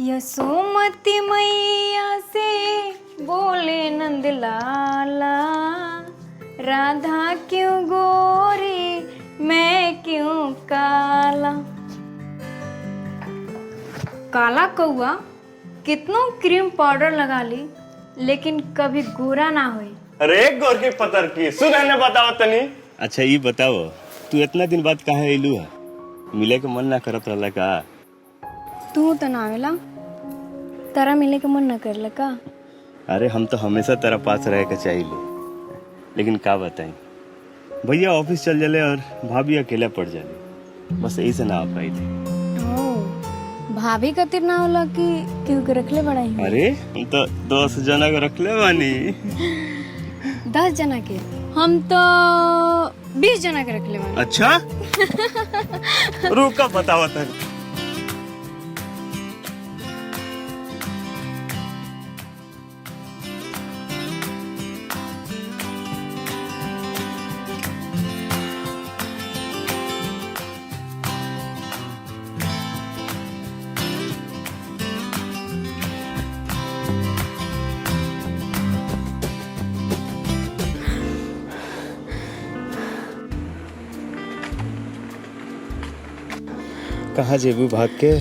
यशोमती मैया से बोले नंद लाला, राधा क्यों गोरी मैं क्यों काला। काला कौआ कितनों क्रीम पाउडर लगा ली लेकिन कभी गोरा ना हुई। अरे गोर की पतर की सुन बताओ तनी। अच्छा ये बताओ, तू इतना दिन बाद काहे अइलू है? मिले के मन ना करत रहला का? तू तो ना आवेला, तारा मिले के मन न करला का? अरे हम तो हमेशा तेरा पास रहे के चाहिए, लेकिन का बताई, भैया ऑफिस चल जाले और भाभी अकेले पड़ जाले, बस यही से ना आ पाई थी। भाभी कतिर ना होला कि केहू के रखले बड़ा ही। अरे हम तो 10 जना के रखले बानी। 10 जना के? हम तो 20 जना के रखले बानी। अच्छा रुका बताओ तनी। कहाँ जेबू भाग के?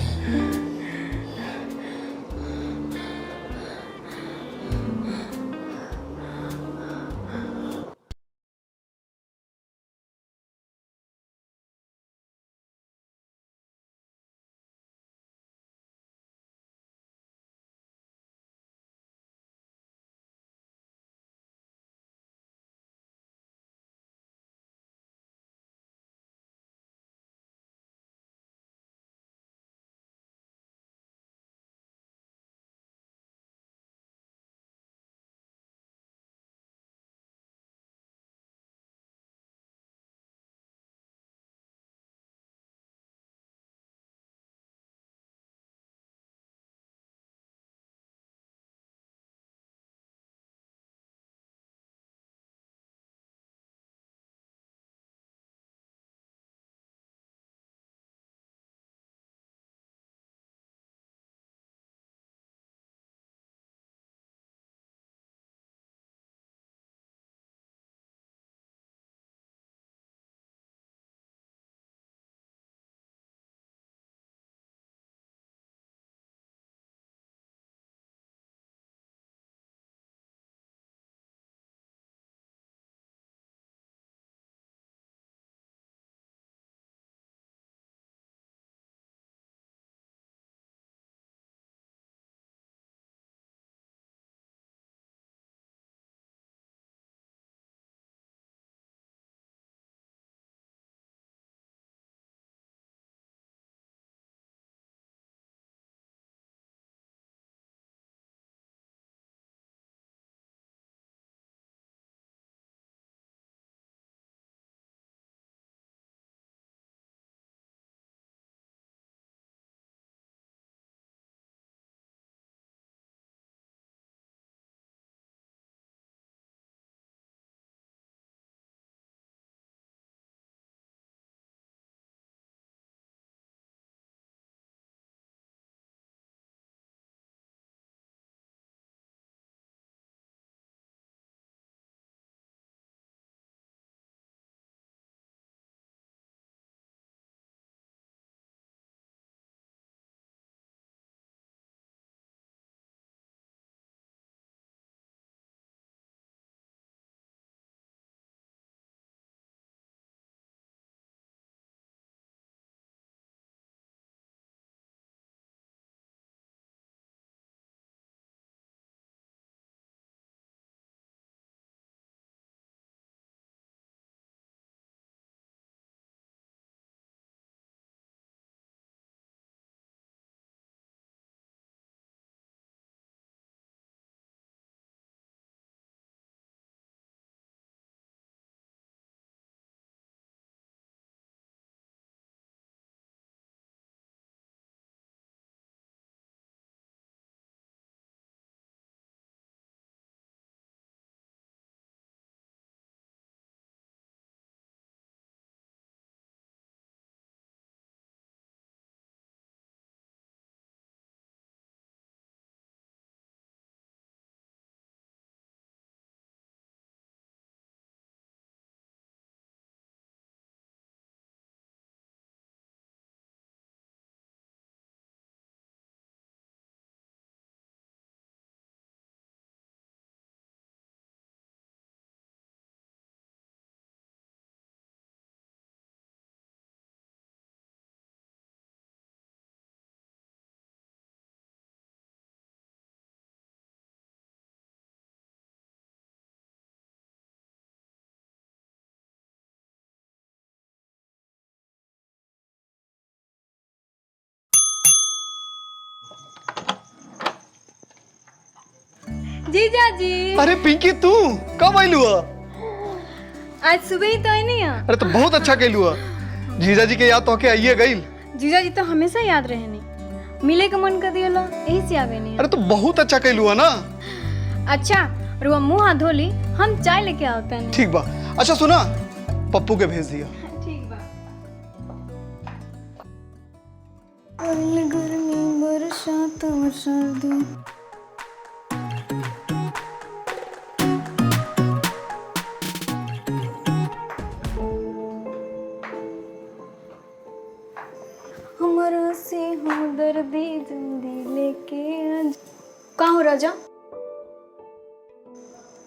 जीजा जी अरे पिंकी तू कब आइलू? आज सुबह ही तो आई नहीं है। अरे तो बहुत अच्छा कैलू। जीजा जी के याद तो के आइए गईल। जीजा जी तो हमेशा याद रहे नहीं, मिले का मन कर दिया यही से आगे नहीं। अरे तो बहुत अच्छा कैलू ना। अच्छा रुआ मुंह हाथ धोली, हम चाय लेके आते हैं। ठीक बा। अच्छा सुना, पप्पू के भेज दिया। ठीक बा। गर्मी बरसात और सर्दी हमारा से हो दर्दी जल्दी लेके आज। का हो राजा,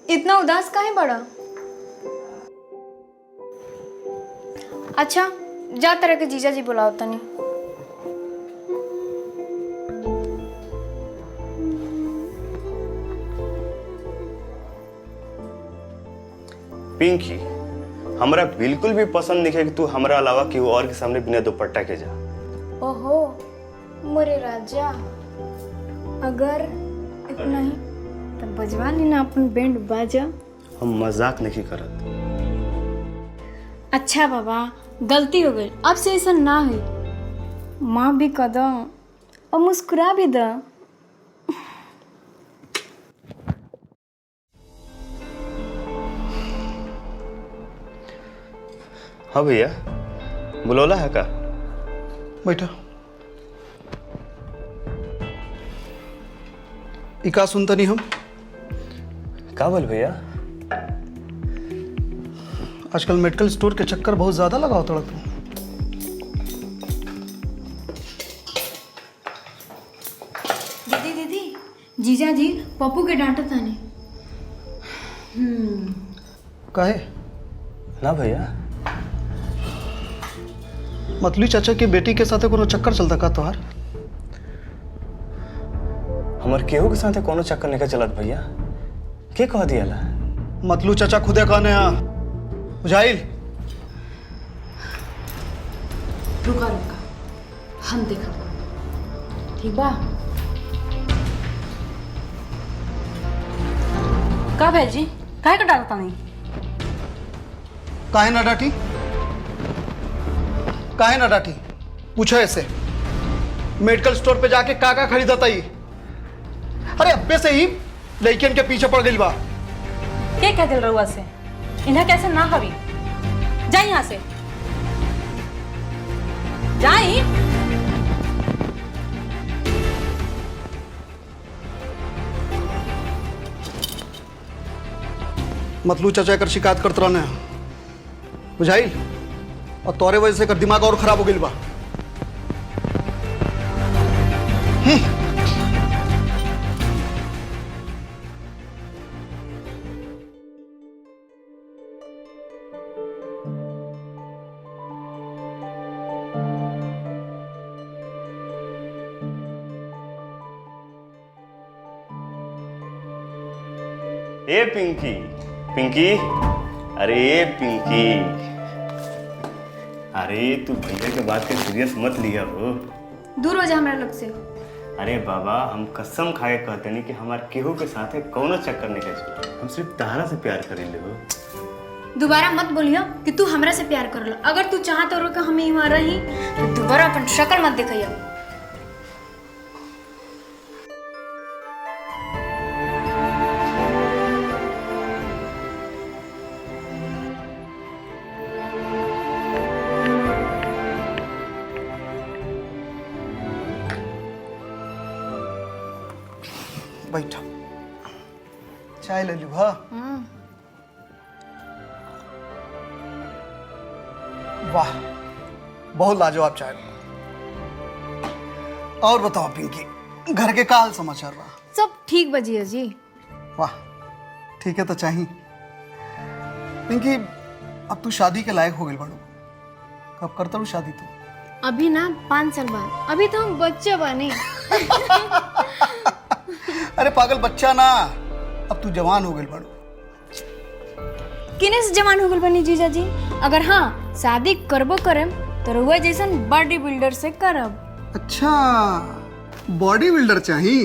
इतना उदास काहे बड़ा? अच्छा जा तरह के जीजा जी बुलाओ तनी। पिंकी, हमरा बिल्कुल भी पसंद नहीं है कि तू हमरा अलावा केहू और के सामने बिना दुपट्टा के जा। ओहो मोरे राजा, अगर इतना ही तो बजवा लेना अपन बैंड बाजा। हम मजाक नहीं करत। अच्छा बाबा, गलती हो गई, अब से ऐसा ना हो। माँ भी कदम और मुस्कुरा भी द। हाँ भैया, बुलौला है का? बैठा। इका सुनता नहीं हम का बोल भैया? आजकल मेडिकल स्टोर के चक्कर बहुत ज्यादा लगा होता तू। दीदी दीदी, जीजा जी पप्पू के डांटा था नहीं। काहे? ना भैया, मतलू चाचा की बेटी के साथ कोनो चक्कर चलता का तोहार? हमार केहू के साथ कोनो चक्कर नहीं चलत भैया। के कह दिया ला? मतलू चाचा खुदे कहने हैं बुझाइल। रुका रुका, हम देखा ठीक बा। का भेजी काहे का डालता नहीं? काहे ना डांटी? काहे ना डांटी? पूछो ऐसे। मेडिकल स्टोर पे जाके का खरीदा था? अरे अब्बे से ही लड़कियन के पीछे पड़ गई बा। के कह दिल रहुआ से? इन्हें कैसे ना हवी? जा यहाँ से, जाई। मतलू चाचा कर शिकायत करते रहने बुझाइल, और तोरे वजह से कर दिमाग और खराब हो गई बा। ए पिंकी, पिंकी, अरे ए पिंकी, अरे तू भैया के बात के सीरियस मत लिया हो। दूर हो जा हमारे लोग से। अरे बाबा, हम कसम खाए कहते नहीं कि हमारे केहू के साथ कोनो चक्कर नहीं है। हम सिर्फ तारा से प्यार करेंगे हो। दोबारा मत बोलियो कि तू हमरा से प्यार कर लो। अगर तू चाहत हो कि हम यहाँ रही तो दोबारा अपन शक्ल मत दिखाइयो। बैठा, चाय ले लू। हाँ वाह, बहुत लाजवाब चाय। और बताओ पिंकी, घर के का हाल समाचार बा? सब ठीक बजिए जी। वाह, ठीक है तो चाहिए। पिंकी, अब तू शादी के लायक हो गई बड़ो। कब करता हूँ शादी तू? अभी ना 5 साल बाद। अभी तो हम बच्चे बने। अरे पागल बच्चा ना, अब तू जवान हो गई बड़ो। किने से जवान हो गल बनी जीजा जी? अगर हाँ शादी करबो करम तो रउआ जैसन बॉडी बिल्डर से करब। अच्छा, बॉडी बिल्डर चाहिए।